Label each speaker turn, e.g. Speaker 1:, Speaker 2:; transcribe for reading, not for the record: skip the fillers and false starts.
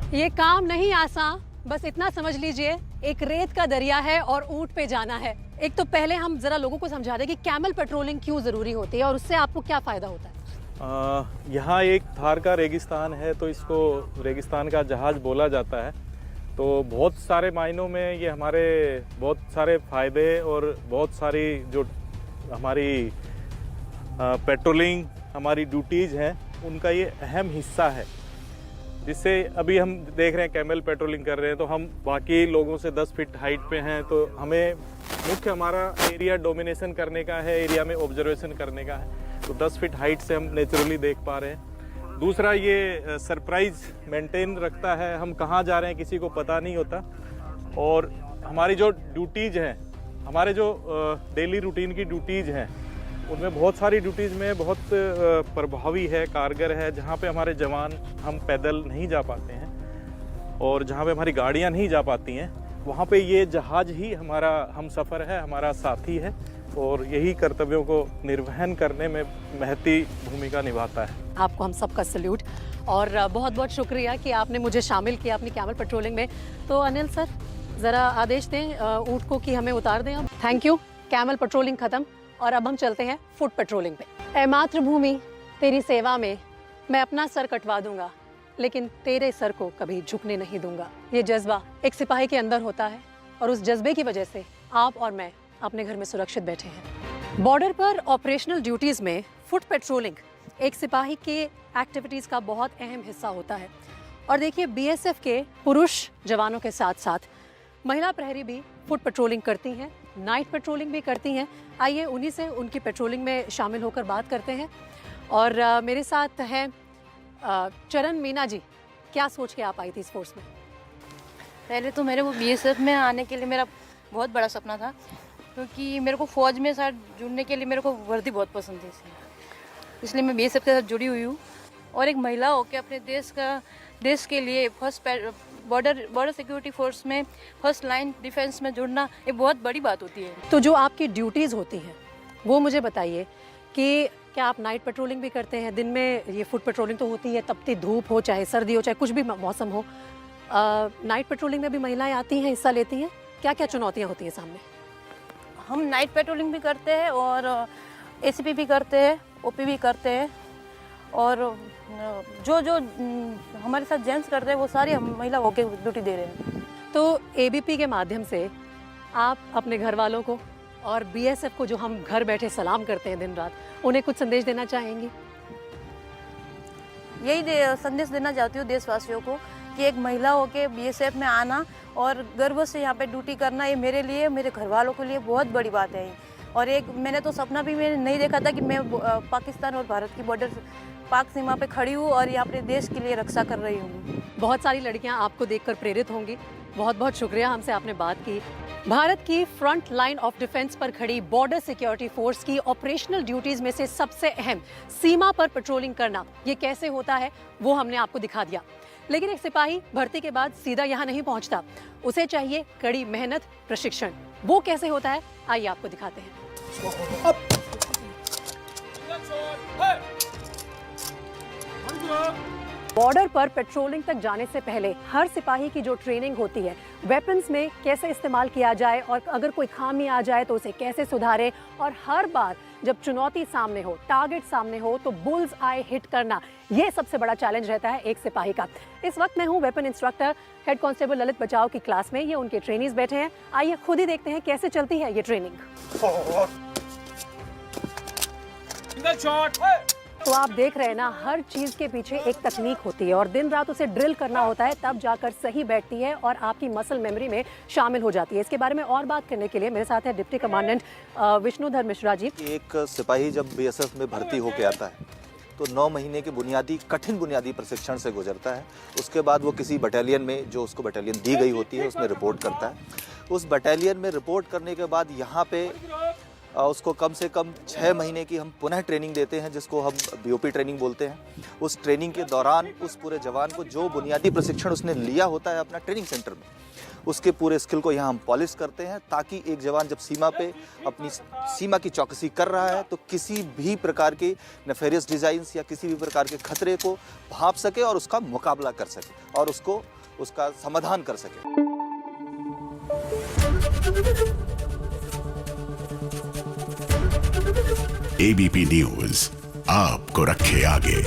Speaker 1: ये काम नहीं आसान, बस इतना समझ लीजिए, एक रेत का दरिया है और ऊंट पे जाना है। एक तो पहले हम जरा लोगों को समझा दें कि कैमल पेट्रोलिंग क्यों जरूरी होती है और उससे आपको क्या फायदा होता है।
Speaker 2: यहाँ एक थार का रेगिस्तान है, तो इसको रेगिस्तान का जहाज बोला जाता है। तो बहुत सारे मायनों में ये हमारे बहुत सारे फायदे और बहुत सारी जो हमारी पेट्रोलिंग हमारी ड्यूटीज़ हैं उनका ये अहम हिस्सा है। जिससे अभी हम देख रहे हैं कैमल पेट्रोलिंग कर रहे हैं, तो हम बाकी लोगों से 10 फीट हाइट पे हैं, तो हमें मुख्य हमारा एरिया डोमिनेशन करने का है, एरिया में ऑब्जर्वेशन करने का है। तो 10 फीट हाइट से हम नेचुरली देख पा रहे हैं। दूसरा, ये सरप्राइज मेंटेन रखता है, हम कहाँ जा रहे हैं किसी को पता नहीं होता। और हमारी जो ड्यूटीज़ हैं, हमारे जो डेली रूटीन की ड्यूटीज़ हैं, उनमें बहुत सारी ड्यूटीज़ में बहुत प्रभावी है, कारगर है। जहाँ पे हमारे जवान, हम पैदल नहीं जा पाते हैं और जहाँ पे हमारी गाड़ियाँ नहीं जा पाती हैं, वहाँ पे ये जहाज़ ही हमारा हम सफ़र है, हमारा साथी है और यही कर्तव्यों को निर्वहन करने में महती भूमिका निभाता है।
Speaker 1: आपको हम सबका सल्यूट और बहुत बहुत शुक्रिया कि आपने मुझे शामिल किया अपनी कैमल पेट्रोलिंग में। तो अनिल सर, ज़रा आदेश दें ऊँट को कि हमें उतार दें अब। Thank you. कैमल पेट्रोलिंग ख़त्म और अब हम चलते हैं फुट पेट्रोलिंग पे। ऐ मातृभूमि, तेरी सेवा में मैं अपना सर कटवा दूंगा, लेकिन तेरे सर को कभी झुकने नहीं दूंगा। ये जज्बा एक सिपाही के अंदर होता है और उस जज्बे की वजह से आप और मैं अपने घर में सुरक्षित बैठे हैं। बॉर्डर पर ऑपरेशनल ड्यूटीज में फुट पेट्रोलिंग एक सिपाही के एक्टिविटीज का बहुत अहम हिस्सा होता है। और देखिए, बीएसएफ के पुरुष जवानों के साथ साथ महिला प्रहरी भी फुट पेट्रोलिंग करती हैं, नाइट पेट्रोलिंग भी करती हैं। आइए उन्हीं से उनकी पेट्रोलिंग में शामिल होकर बात करते हैं। और मेरे साथ हैं चरण मीना जी। क्या सोच के आप आई थी इस फोर्स में?
Speaker 3: पहले तो मेरे को बीएसएफ में आने के लिए मेरा बहुत बड़ा सपना था, क्योंकि मेरे को फ़ौज में साथ जुड़ने के लिए मेरे को वर्दी बहुत पसंद थी, इसलिए मैं बीएसएफ के साथ जुड़ी हुई हूँ। और एक महिला होकर अपने देश के लिए बॉर्डर सिक्योरिटी फोर्स में फर्स्ट लाइन डिफेंस में जुड़ना ये बहुत बड़ी बात होती है।
Speaker 1: तो जो आपकी ड्यूटीज़ होती हैं वो मुझे बताइए कि क्या आप नाइट पेट्रोलिंग भी करते हैं? दिन में ये फुट पेट्रोलिंग तो होती है, तपती धूप हो, चाहे सर्दी हो, चाहे कुछ भी मौसम हो। नाइट पेट्रोलिंग में भी महिलाएं आती हैं, हिस्सा लेती हैं। क्या क्या चुनौतियाँ होती हैं सामने?
Speaker 3: हम नाइट पेट्रोलिंग भी करते हैं और एसीपी भी करते हैं, ओपी भी करते हैं। और जो हमारे साथ जेंट्स करते हैं वो सारी हम महिला होके ड्यूटी दे रहे हैं।
Speaker 1: तो एबीपी के माध्यम से आप अपने घर वालों को और बीएसएफ को, जो हम घर बैठे सलाम करते हैं दिन रात, उन्हें कुछ संदेश देना चाहेंगी?
Speaker 3: यही संदेश देना चाहती हूँ देशवासियों को कि एक महिला होके बीएसएफ में आना और गर्व से यहाँ पे ड्यूटी करना, ये मेरे लिए, मेरे घर वालों के लिए बहुत बड़ी बात है। और एक मैंने तो सपना भी मैंने नहीं देखा था कि मैं पाकिस्तान और भारत की बॉर्डर पाक सीमा पे खड़ी हूँ और यहाँ अपने देश के लिए रक्षा कर रही हूँ।
Speaker 1: बहुत सारी लड़कियाँ आपको देखकर प्रेरित होंगी। बहुत बहुत शुक्रिया हमसे आपने बात की। भारत की फ्रंट लाइन ऑफ डिफेंस पर खड़ी बॉर्डर सिक्योरिटी फोर्स की ऑपरेशनल ड्यूटीज में से सबसे अहम सीमा पर पेट्रोलिंग करना, ये कैसे होता है वो हमने आपको दिखा दिया। लेकिन एक सिपाही भर्ती के बाद सीधा यहाँ नहीं पहुँचता, उसे चाहिए कड़ी मेहनत, प्रशिक्षण। वो कैसे होता है, आइए आपको दिखाते हैं। बॉर्डर पर पेट्रोलिंग तक जाने से पहले हर सिपाही की जो ट्रेनिंग होती है, वेपन्स में कैसे इस्तेमाल किया जाए और अगर कोई खामी आ जाए तो उसे कैसे सुधारे, और हर बार जब चुनौती सामने हो, टारगेट सामने हो, तो बुल्स आई हिट करना, ये सबसे बड़ा चैलेंज रहता है एक सिपाही का। इस वक्त मैं हूँ weapon instructor head constable Lalit बचाव की क्लास में। ये उनके ट्रेनीज बैठे हैं। आइए खुद ही देखते हैं कैसे चलती है ये ट्रेनिंग। तो आप देख रहे हैं ना, हर चीज के पीछे एक तकनीक होती है और दिन रात उसे ड्रिल करना होता है, तब जाकर सही बैठती है और आपकी मसल मेमोरी में शामिल हो जाती है। इसके बारे में और बात करने के लिए मेरे साथ है डिप्टी कमांडेंट विष्णुधर मिश्रा जी।
Speaker 4: एक सिपाही जब बीएसएफ में भर्ती होकर आता है तो 9 महीने के कठिन बुनियादी प्रशिक्षण से गुजरता है। उसके बाद वो किसी बटालियन में, जो उसको बटालियन दी गई होती है, उसमें रिपोर्ट करता है। उस बटालियन में रिपोर्ट करने के बाद यहाँ पे उसको कम से कम 6 महीने की हम पुनः ट्रेनिंग देते हैं, जिसको हम बीओपी ट्रेनिंग बोलते हैं। उस ट्रेनिंग के दौरान उस पूरे जवान को जो बुनियादी प्रशिक्षण उसने लिया होता है अपना ट्रेनिंग सेंटर में, उसके पूरे स्किल को यहाँ हम पॉलिश करते हैं, ताकि एक जवान जब सीमा पे अपनी सीमा की चौकसी कर रहा है तो किसी भी प्रकार के नेफेरियस डिजाइन्स या किसी भी प्रकार के खतरे को भांप सके और उसका मुकाबला कर सके और उसको उसका समाधान कर सके।
Speaker 5: एबीपी न्यूज आपको रखे आगे।